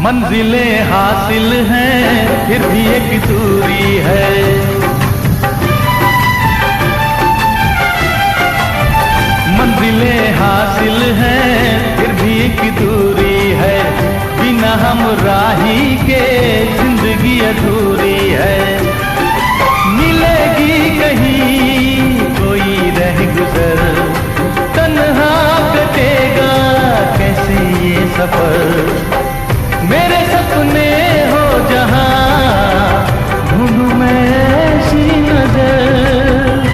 मंजिलें हासिल हैं फिर भी एक दूरी है। मंजिलें हासिल हैं फिर भी एक दूरी है। बिना हम राही के जिंदगी अधूरी है। मिलेगी कहीं कोई रह गुजर, तन्हा कटेगा कैसे ये सफर।